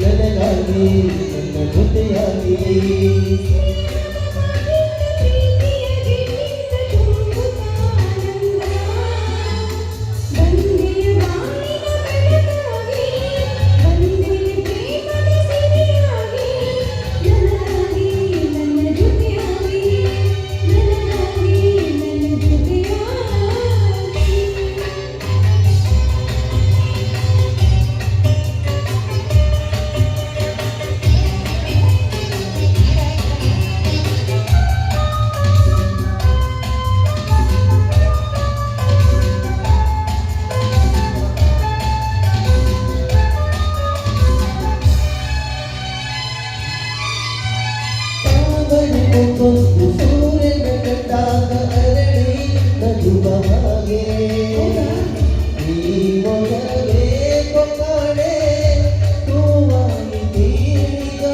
ನನಗಾಗಿ ನನ್ನ ಜೊತೆಯಾಗಿ ಸೂರ್ಯನ ಕಂಡಾಗ ಅರಳಿ ನಗುವ ಹಾಗೆ ಈ ಮೊಗವೇ ಕೊಕ್ಕಾಡೆ ಹೂವಾಗಿ ತೀರಿಗ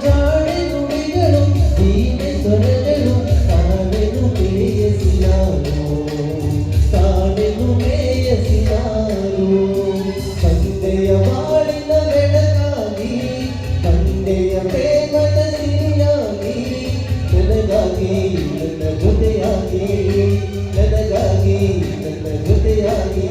ಜಾಡೆ ನುಡಿಗಳು ದೀನೆ ಸ್ವರಗಳು ತಾನೆನು ಮೇಯಸಿನಾರು ತಂದೆಯ ಬಾಳಿನ ಬೆಳಗಾಗಿ ತಂದೆಯ ಪ್ರೇಮದ ಸಿರಿಯಾಗಿ ನನಗಾಗಿ ನನ್ನ ಜೊತೆಯಾಗಿ ನನಗಾಗಿ ನನ್ನ ಜೊತೆಯಾಗಿ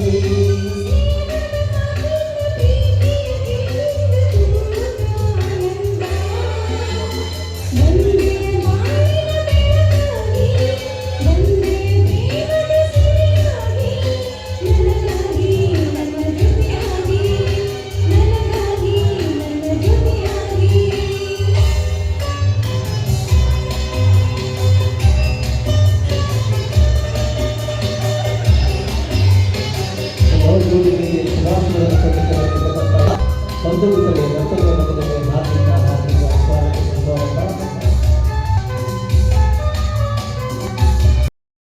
ಸಂತೋಷ